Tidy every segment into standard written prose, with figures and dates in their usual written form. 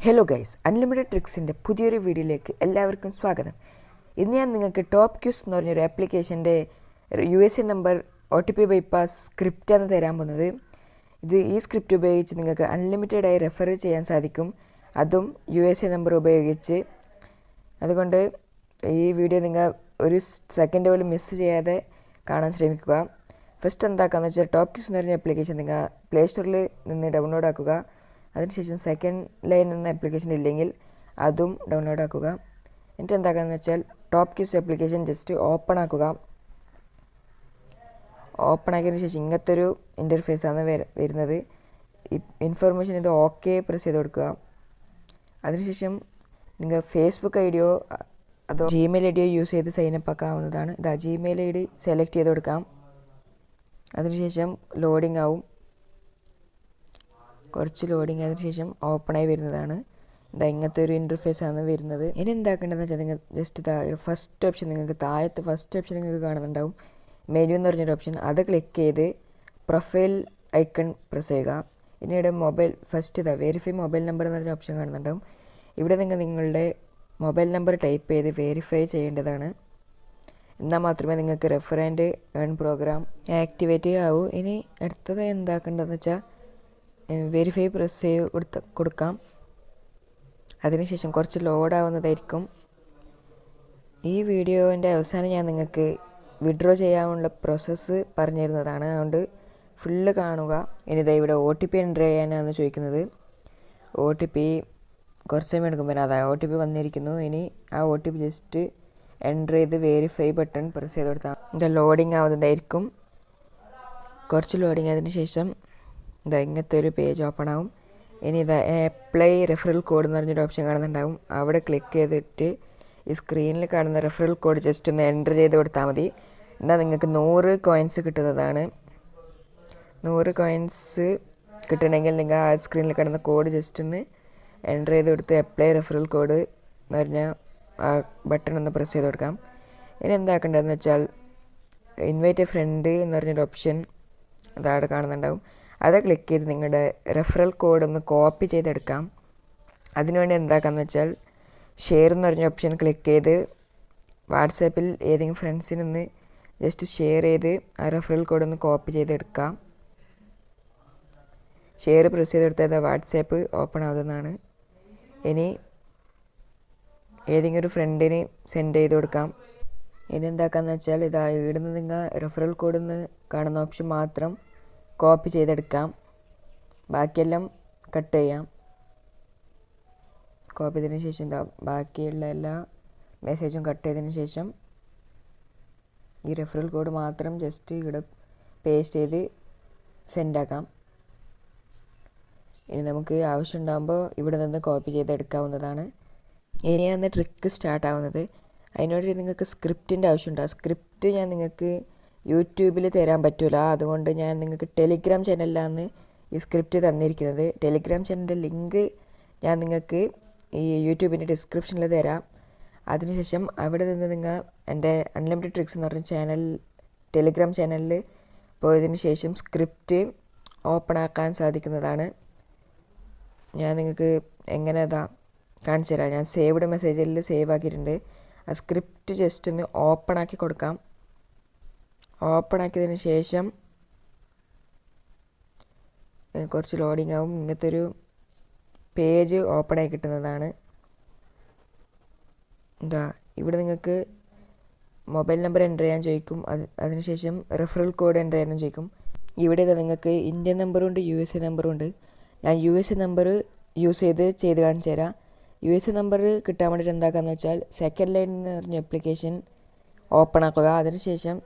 Hello guys, unlimited ട്രിക്സിൻ്റെ പുതിയൊരു വീഡിയോയിലേക്ക് എല്ലാവർക്കും സ്വാഗതം. ഇന്ന് ഞാൻ നിങ്ങൾക്ക് ടോപ്പ് ക്യൂസ് എന്ന് പറഞ്ഞൊരു ആപ്ലിക്കേഷൻ്റെ USA നമ്പർ OTP ബൈപ്പാസ് സ്ക്രിപ്റ്റാണ് തരാൻ പോകുന്നത്. ഈ സ്ക്രിപ്റ്റ് ഉപയോഗിച്ച് നിങ്ങൾക്ക് അൺലിമിറ്റഡായി റെഫർ ചെയ്യാൻ സാധിക്കും, അതും USA നമ്പർ ഉപയോഗിച്ച്. അതുകൊണ്ട് ഈ വീഡിയോ നിങ്ങൾ ഒരു സെക്കൻഡ് പോലും മിസ് ചെയ്യാതെ കാണാൻ ശ്രമിക്കുക. ഫസ്റ്റ് എന്താക്കാന്ന് വെച്ചാൽ ടോപ്പ് ക്യൂസ് എന്ന് പറഞ്ഞ ആപ്ലിക്കേഷൻ നിങ്ങൾ പ്ലേ സ്റ്റോറിൽ നിന്ന് ഡൗൺലോഡ് ആക്കുക. അതിനുശേഷം സെക്കൻഡ് ലൈൻ എന്ന ആപ്ലിക്കേഷൻ ഇല്ലെങ്കിൽ അതും ഡൗൺലോഡ് ആക്കുക. എന്നിട്ട് എന്താക്കാന്ന് വെച്ചാൽ top ques application just open ആക്കുക. ഓപ്പൺ ആക്കിയതിന് ശേഷം ഇങ്ങനത്തെ ഒരു ഇൻ്റർഫേസാണ് വരുന്നത്. ഇൻഫർമേഷൻ ഇത് ഓക്കെ പ്രസ് ചെയ്ത് കൊടുക്കുക. അതിനുശേഷം നിങ്ങൾ ഫേസ്ബുക്ക് ഐഡിയോ അതോ ജിമെയിൽ ഐഡിയോ യൂസ് ചെയ്ത് സൈനപ്പ് ആക്കാവുന്നതാണ്. ജിമെയിൽ ഐ ഡി സെലക്ട് ചെയ്ത് കൊടുക്കാം. അതിനുശേഷം ലോഡിംഗ് ആവും. കുറച്ച് ലോഡിംഗ് ആയതിനു ശേഷം ഓപ്പണായി വരുന്നതാണ്. ഇങ്ങനത്തെ ഒരു ഇൻ്റർഫേസാണ് വരുന്നത്. ഇനി എന്താക്കേണ്ടതെന്ന് വെച്ചാൽ നിങ്ങൾ ജസ്റ്റ് ഫസ്റ്റ് ഓപ്ഷൻ നിങ്ങൾക്ക് താഴത്തെ ഫസ്റ്റ് ഓപ്ഷൻ നിങ്ങൾക്ക് കാണുന്നുണ്ടാവും, മെനു എന്ന് പറഞ്ഞൊരു ഓപ്ഷൻ. അത് ക്ലിക്ക് ചെയ്ത് പ്രൊഫൈൽ ഐക്കൺ പ്രസ് ചെയ്യുക. പിന്നീട് mobile first verify mobile number എന്ന് പറഞ്ഞ ഓപ്ഷൻ കാണുന്നുണ്ടാവും. ഇവിടെ നിങ്ങളുടെ മൊബൈൽ നമ്പർ ടൈപ്പ് ചെയ്ത് വെരിഫൈ ചെയ്യേണ്ടതാണ്. എന്നാൽ മാത്രമേ നിങ്ങൾക്ക് refer and earn program activate ആവൂ. ഇനി അടുത്തത് എന്താക്കേണ്ടതെന്ന് വെച്ചാൽ വെരിഫൈ പ്രസ് ചെയ്ത് കൊടുക്കാം. അതിനുശേഷം കുറച്ച് ലോഡാവുന്നതായിരിക്കും. ഈ വീഡിയോൻ്റെ അവസാനം ഞാൻ നിങ്ങൾക്ക് വിഡ്രോ ചെയ്യാനുള്ള പ്രോസസ്സ് പറഞ്ഞു തരുന്നതാണ്, അതുകൊണ്ട് ഫുള്ള് കാണുക. ഇനി ഇവിടെ OTP എൻ്റർ ചെയ്യാനാണ് ചോദിക്കുന്നത്. OTP കുറച്ച് സമയം എടുക്കുമ്പോൾ OTP വന്നിരിക്കുന്നു. ഇനി ആ OTP ജസ്റ്റ് എൻ്റർ ചെയ്ത് വെരിഫൈ ബട്ടൺ പ്രസ് ചെയ്ത് കൊടുത്താൽ ലോഡിങ് ആവുന്നതായിരിക്കും. കുറച്ച് ലോഡിങ് ആയതിനു ശേഷം ഇങ്ങനത്തെ ഒരു പേജ് ഓപ്പൺ ആവും. ഇനി അപ്ലൈ റെഫറൽ കോഡ് എന്ന് പറഞ്ഞൊരു ഓപ്ഷൻ കാണുന്നുണ്ടാവും. അവിടെ ക്ലിക്ക് ചെയ്തിട്ട് ഈ സ്ക്രീനിൽ കാണുന്ന റെഫറൽ കോഡ് ജസ്റ്റ് ഒന്ന് എൻ്റർ ചെയ്ത് കൊടുത്താൽ മതി. എന്നാൽ നിങ്ങൾക്ക് 100 കോയിൻസ് കിട്ടുന്നതാണ്. 100 കോയിൻസ് കിട്ടണമെങ്കിൽ നിങ്ങൾ ആ സ്ക്രീനിൽ കാണുന്ന കോഡ് ജസ്റ്റ് ഒന്ന് എൻ്റർ ചെയ്ത് കൊടുത്ത് അപ്ലൈ റെഫറൽ കോഡ് എന്ന് പറഞ്ഞാൽ ആ ബട്ടൺ ഒന്ന് പ്രസ് ചെയ്ത് കൊടുക്കാം. ഇനി എന്താക്കേണ്ടതെന്ന് വെച്ചാൽ ഇൻവൈറ്റ് എ ഫ്രണ്ട് എന്ന് പറഞ്ഞൊരു ഓപ്ഷൻ അതവിടെ കാണുന്നുണ്ടാവും. അത് ക്ലിക്ക് ചെയ്ത് നിങ്ങളുടെ റെഫറൽ കോഡ് ഒന്ന് കോപ്പി ചെയ്തെടുക്കാം. അതിനുവേണ്ടി എന്താക്കാന്ന് വെച്ചാൽ ഷെയർ എന്ന് പറഞ്ഞ ഓപ്ഷൻ ക്ലിക്ക് ചെയ്ത് വാട്സാപ്പിൽ ഏതെങ്കിലും ഫ്രണ്ട്സിനൊന്ന് ജസ്റ്റ് ഷെയർ ചെയ്ത് ആ റെഫറൽ കോഡ് ഒന്ന് കോപ്പി ചെയ്തെടുക്കാം. ഷെയർ പ്രസ് ചെയ്തെടുത്താൽ വാട്സാപ്പ് ഓപ്പൺ ആവുന്നതാണ്. ഇനി ഏതെങ്കിലും ഒരു ഫ്രണ്ടിന് സെൻഡ് ചെയ്ത് കൊടുക്കാം. ഇനി എന്താക്കാന്ന് വെച്ചാൽ ഇവിടുന്ന് നിങ്ങൾ റെഫറൽ കോഡ് എന്ന് കാണുന്ന ഓപ്ഷൻ മാത്രം കോപ്പി ചെയ്തെടുക്കാം. ബാക്കിയെല്ലാം കട്ട് ചെയ്യാം. കോപ്പി ചെയ്തതിന് ശേഷം ബാക്കിയുള്ള എല്ലാ മെസ്സേജും കട്ട് ചെയ്തതിന് ശേഷം ഈ റെഫറൽ കോഡ് മാത്രം ജസ്റ്റ് ഇവിടെ പേസ്റ്റ് ചെയ്ത് സെൻഡാക്കാം. ഇനി നമുക്ക് ആവശ്യമുണ്ടാകുമ്പോൾ ഇവിടെ നിന്ന് കോപ്പി ചെയ്തെടുക്കാവുന്നതാണ്. ഇനിയാണ് ട്രിക്ക് സ്റ്റാർട്ട് ആവുന്നത്. അതിനോട് നിങ്ങൾക്ക് സ്ക്രിപ്റ്റിൻ്റെ ആവശ്യമുണ്ട്. ആ സ്ക്രിപ്റ്റ് ഞാൻ നിങ്ങൾക്ക് യൂട്യൂബിൽ തരാൻ പറ്റില്ല. അതുകൊണ്ട് ഞാൻ നിങ്ങൾക്ക് ടെലിഗ്രാം ചാനലിലാണ് ഈ സ്ക്രിപ്റ്റ് തന്നിരിക്കുന്നത്. ടെലിഗ്രാം ചാനലിൻ്റെ ലിങ്ക് ഞാൻ നിങ്ങൾക്ക് ഈ യൂട്യൂബിൻ്റെ ഡിസ്ക്രിപ്ഷനിൽ തരാം. അതിനുശേഷം അവിടെ നിന്ന് നിങ്ങൾ എൻ്റെ അൺലിമിറ്റഡ് ട്രിക്സ് എന്ന് പറഞ്ഞ ടെലിഗ്രാം ചാനലിൽ പോയതിന് ശേഷം സ്ക്രിപ്റ്റ് ഓപ്പൺ ആക്കാൻ സാധിക്കുന്നതാണ്. ഞാൻ നിങ്ങൾക്ക് എങ്ങനെ കാണിച്ചു തരാം. ഞാൻ സേവ്ഡ് മെസ്സേജിൽ സേവ് ആക്കിയിട്ടുണ്ട്. ആ സ്ക്രിപ്റ്റ് ജസ്റ്റ് ഒന്ന് ഓപ്പൺ ആക്കി കൊടുക്കാം. ഓപ്പൺ ആക്കിയതിന് ശേഷം കുറച്ച് ലോഡിംഗ് ആവും. ഇങ്ങനത്തെ ഒരു പേജ് ഓപ്പൺ ആയി കിട്ടുന്നതാണ്. ഇവിടെ നിങ്ങൾക്ക് മൊബൈൽ നമ്പർ എൻ്റർ ചെയ്യാൻ ചോദിക്കും. അതിനുശേഷം റെഫറൽ കോഡ് എൻ്റർ ചെയ്യാനും ചോദിക്കും. ഇവിടെ നിങ്ങൾക്ക് ഇന്ത്യൻ നമ്പറുണ്ട്, USA നമ്പറും ഉണ്ട്. ഞാൻ USA നമ്പർ യൂസ് ചെയ്ത് കാണിച്ചു തരാം. USA നമ്പർ കിട്ടാൻ വേണ്ടിയിട്ട് എന്താക്കാന്ന് വെച്ചാൽ സെക്കൻഡ് ലൈൻ എന്ന് പറഞ്ഞ ആപ്ലിക്കേഷൻ ഓപ്പൺ ആക്കുക. അതിനുശേഷം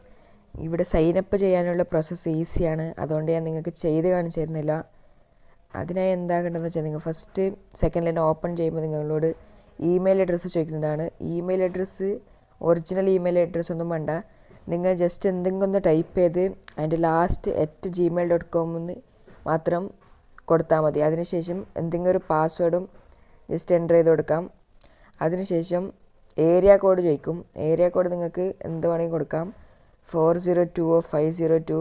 ഇവിടെ സൈനപ്പ് ചെയ്യാനുള്ള പ്രോസസ്സ് ഈസിയാണ്, അതുകൊണ്ട് ഞാൻ നിങ്ങൾക്ക് ചെയ്ത് കാണിച്ചു തരുന്നില്ല. അതിനായി എന്താക്കേണ്ടതെന്ന് വെച്ചാൽ നിങ്ങൾ ഫസ്റ്റ് സെക്കൻഡ് ലൈൻ ഓപ്പൺ ചെയ്യുമ്പോൾ നിങ്ങളോട് ഇമെയിൽ അഡ്രസ്സ് ചോദിക്കുന്നതാണ്. Email address original email address ഒന്നും വേണ്ട. നിങ്ങൾ ജസ്റ്റ് എന്തെങ്കിലും ഒന്ന് ടൈപ്പ് ചെയ്ത് അതിൻ്റെ ലാസ്റ്റ് @gmail.com എന്ന് മാത്രം കൊടുത്താൽ മതി. അതിനുശേഷം എന്തെങ്കിലും ഒരു പാസ്വേഡും ജസ്റ്റ് എൻ്റർ ചെയ്ത് കൊടുക്കാം. അതിനുശേഷം ഏരിയ കോഡ് ചോദിക്കും. ഏരിയ കോഡ് നിങ്ങൾക്ക് എന്ത് വേണമെങ്കിൽ കൊടുക്കാം. 402 502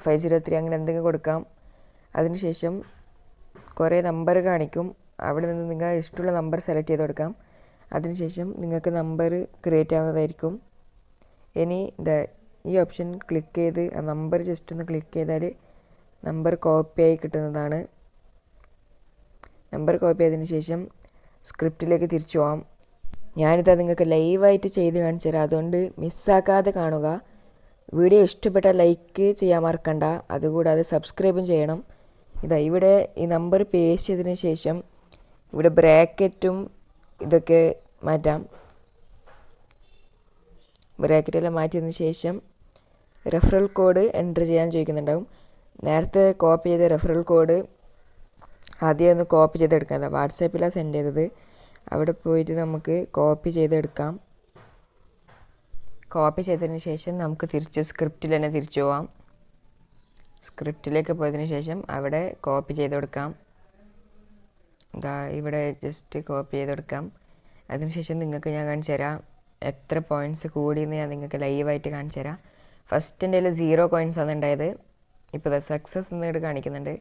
503 അങ്ങനെ എന്തെങ്കിലും കൊടുക്കാം. അതിനുശേഷം കുറേ നമ്പർ കാണിക്കും. അവിടെ നിന്ന് നിങ്ങൾ ഇഷ്ടമുള്ള നമ്പർ സെലക്ട് ചെയ്ത് കൊടുക്കാം. അതിനുശേഷം നിങ്ങൾക്ക് നമ്പർ ക്രിയേറ്റ് ആവുന്നതായിരിക്കും. ഇനി ഈ ഓപ്ഷൻ ക്ലിക്ക് ചെയ്ത് ആ നമ്പർ ജസ്റ്റ് ഒന്ന് ക്ലിക്ക് ചെയ്താൽ നമ്പർ കോപ്പിയായി കിട്ടുന്നതാണ്. നമ്പർ കോപ്പി ചെയ്തതിന് ശേഷം സ്ക്രിപ്റ്റിലേക്ക് തിരിച്ചു പോകാം. ഞാനിത് നിങ്ങൾക്ക് ലൈവായിട്ട് ചെയ്ത് കാണിച്ചു തരാം, അതുകൊണ്ട് മിസ്സാക്കാതെ കാണുക. വീഡിയോ ഇഷ്ടപ്പെട്ടാൽ ലൈക്ക് ചെയ്യാൻ മറക്കണ്ട, അതുകൂടാതെ സബ്സ്ക്രൈബും ചെയ്യണം. ഇവിടെ ഈ നമ്പർ പേസ്റ്റ് ചെയ്തതിന് ശേഷം ഇവിടെ ബ്രാക്കറ്റും ഇതൊക്കെ മാറ്റാം. ബ്രാക്കറ്റെല്ലാം മാറ്റിയതിന് ശേഷം റെഫറൽ കോഡ് എൻ്റർ ചെയ്യാൻ ചോദിക്കുന്നുണ്ടാവും. നേരത്തെ കോപ്പി ചെയ്ത റെഫറൽ കോഡ് ആദ്യം ഒന്ന് കോപ്പി ചെയ്തെടുക്കാം. വാട്സാപ്പിലാണ് സെൻഡ് ചെയ്തത്. അവിടെ പോയിട്ട് നമുക്ക് കോപ്പി ചെയ്തെടുക്കാം. കോപ്പി ചെയ്തതിന് ശേഷം നമുക്ക് തിരിച്ച് സ്ക്രിപ്റ്റിൽ തന്നെ തിരിച്ചു പോവാം. സ്ക്രിപ്റ്റിലേക്ക് പോയതിന് ശേഷം അവിടെ കോപ്പി ചെയ്ത് കൊടുക്കാം. ഇവിടെ ജസ്റ്റ് കോപ്പി ചെയ്ത് കൊടുക്കാം. അതിനുശേഷം നിങ്ങൾക്ക് ഞാൻ കാണിച്ചു തരാം എത്ര പോയിൻറ്റ്സ് കൂടിയെന്ന് ഞാൻ നിങ്ങൾക്ക് ലൈവായിട്ട് കാണിച്ചു തരാം. ഫസ്റ്റ് എൻ്റെ 0 കോയിൻസ് ആണ് ഉണ്ടായത്. ഇപ്പോൾ സക്സസ് എന്നിട്ട് കാണിക്കുന്നുണ്ട്.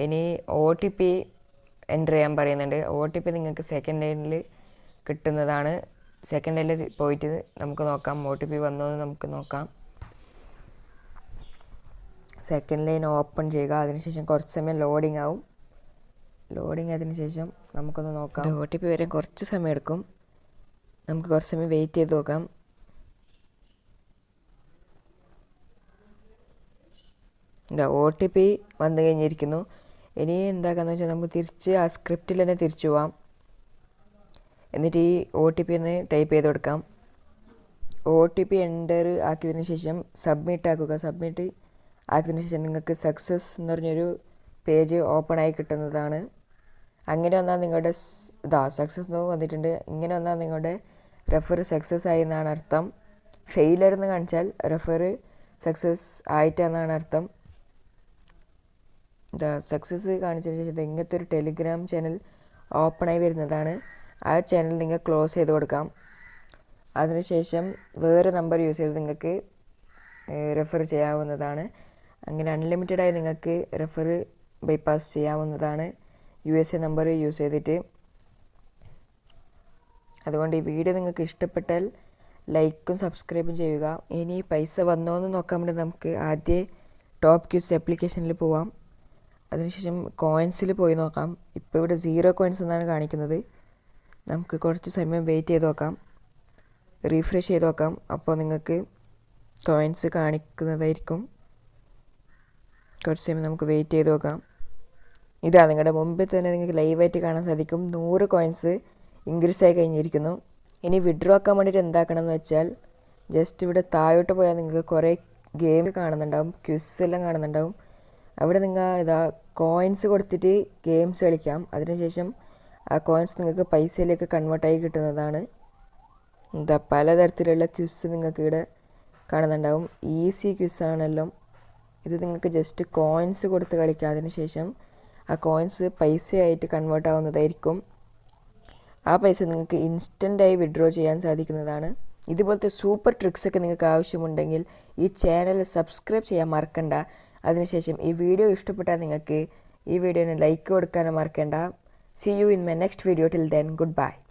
ഇനി OTP എൻ്റർ ചെയ്യാൻ പറയുന്നുണ്ട്. OTP നിങ്ങൾക്ക് സെക്കൻഡ് ലൈനിൽ കിട്ടുന്നതാണ്. സെക്കൻഡ് ലൈനിൽ പോയിട്ട് നമുക്ക് നോക്കാം OTP വന്നോ എന്ന് നമുക്ക് നോക്കാം. സെക്കൻഡ് ലൈൻ ഓപ്പൺ ചെയ്യുക. അതിനുശേഷം കുറച്ച് സമയം ലോഡിങ് ആവും. ലോഡിങ് ആയതിനു ശേഷം നമുക്കൊന്ന് നോക്കാം. OTP വരാൻ കുറച്ച് സമയം എടുക്കും. നമുക്ക് കുറച്ച് സമയം വെയിറ്റ് ചെയ്ത് നോക്കാം. OTP വന്നു കഴിഞ്ഞിരിക്കുന്നു. ഇനി എന്താക്കാന്ന് വെച്ചാൽ നമുക്ക് തിരിച്ച് ആ സ്ക്രിപ്റ്റിൽ തന്നെ തിരിച്ചു പോവാം. എന്നിട്ട് ഈ OTP ഒന്ന് ടൈപ്പ് ചെയ്ത് കൊടുക്കാം. OTP എൻ്റർ ആക്കിയതിന് ശേഷം സബ്മിറ്റ് ആക്കുക. സബ്മിറ്റ് ആക്കിയതിന് ശേഷം നിങ്ങൾക്ക് സക്സസ് എന്ന് പറഞ്ഞൊരു പേജ് ഓപ്പൺ ആയി കിട്ടുന്നതാണ്. അങ്ങനെ വന്നാൽ നിങ്ങളുടെ സക്സസ് എന്ന് വന്നിട്ടുണ്ട്. ഇങ്ങനെ വന്നാൽ നിങ്ങളുടെ റെഫർ സക്സസ് ആയി എന്നാണ് അർത്ഥം. ഫെയിലർ എന്ന് കാണിച്ചാൽ റെഫർ സക്സസ് ആയിട്ടെന്നാണ് അർത്ഥം. സക്സസ് കാണിച്ചതിന് ശേഷം ഇങ്ങനത്തെ ഒരു ടെലിഗ്രാം ചാനൽ ഓപ്പണായി വരുന്നതാണ്. ആ ചാനൽ നിങ്ങൾ ക്ലോസ് ചെയ്ത് കൊടുക്കാം. അതിനുശേഷം വേറെ നമ്പർ യൂസ് ചെയ്ത് നിങ്ങൾക്ക് റെഫർ ചെയ്യാവുന്നതാണ്. അങ്ങനെ അൺലിമിറ്റഡായി നിങ്ങൾക്ക് റെഫർ ബൈപ്പാസ് ചെയ്യാവുന്നതാണ് USA നമ്പർ യൂസ് ചെയ്തിട്ട്. അതുകൊണ്ട് ഈ വീഡിയോ നിങ്ങൾക്ക് ഇഷ്ടപ്പെട്ടാൽ ലൈക്കും സബ്സ്ക്രൈബും ചെയ്യുക. ഇനി പൈസ വന്നോ എന്ന് നോക്കാൻ വേണ്ടി നമുക്ക് ആദ്യം ടോപ്പ് ക്യൂസ് ആപ്ലിക്കേഷനിൽ പോവാം. അതിനുശേഷം കോയിൻസിൽ പോയി നോക്കാം. ഇപ്പോൾ ഇവിടെ 0 കോയിൻസ് എന്നാണ് കാണിക്കുന്നത്. നമുക്ക് കുറച്ച് സമയം വെയിറ്റ് ചെയ്ത് നോക്കാം. റീഫ്രഷ് ചെയ്ത് നോക്കാം. അപ്പോൾ നിങ്ങൾക്ക് കോയിൻസ് കാണിക്കുന്നതായിരിക്കും. കുറച്ച് സമയം നമുക്ക് വെയിറ്റ് ചെയ്ത് നോക്കാം. നിങ്ങളുടെ മുമ്പിൽ തന്നെ നിങ്ങൾക്ക് ലൈവായിട്ട് കാണാൻ സാധിക്കും. 100 കോയിൻസ് ഇൻക്രീസ് ആയി കഴിഞ്ഞിരിക്കുന്നു. ഇനി വിഡ്രോ ആക്കാൻ വേണ്ടിയിട്ട് എന്താക്കണം എന്ന് വെച്ചാൽ ജസ്റ്റ് ഇവിടെ താഴോട്ട് പോയാൽ നിങ്ങൾക്ക് കുറേ ഗെയിം കാണുന്നുണ്ടാവും, ക്വിസ് എല്ലാം കാണുന്നുണ്ടാവും. അവിടെ നിങ്ങൾ കോയിൻസ് കൊടുത്തിട്ട് ഗെയിംസ് കളിക്കാം. അതിനുശേഷം ആ കോയിൻസ് നിങ്ങൾക്ക് പൈസയിലേക്ക് കൺവേർട്ടായി കിട്ടുന്നതാണ്. പലതരത്തിലുള്ള ക്വിസ് നിങ്ങൾക്ക് ഇവിടെ കാണുന്നുണ്ടാവും. ഈസി ക്വിസ് ആണെല്ലാം. ഇത് നിങ്ങൾക്ക് ജസ്റ്റ് കോയിൻസ് കൊടുത്ത് കളിക്കാം. അതിനുശേഷം ആ കോയിൻസ് പൈസയായിട്ട് കൺവേർട്ട് ആവുന്നതായിരിക്കും. ആ പൈസ നിങ്ങൾക്ക് ഇൻസ്റ്റൻ്റായി വിഡ്രോ ചെയ്യാൻ സാധിക്കുന്നതാണ്. ഇതുപോലത്തെ സൂപ്പർ ട്രിക്സൊക്കെ നിങ്ങൾക്ക് ആവശ്യമുണ്ടെങ്കിൽ ഈ ചാനൽ സബ്സ്ക്രൈബ് ചെയ്യാൻ മറക്കണ്ട. അതിനുശേഷം ഈ വീഡിയോ ഇഷ്ടപ്പെട്ടാൽ നിങ്ങൾക്ക് ഈ വീഡിയോന് ലൈക്ക് കൊടുക്കാനും മറക്കണ്ട. See you in my next video. Till then, goodbye.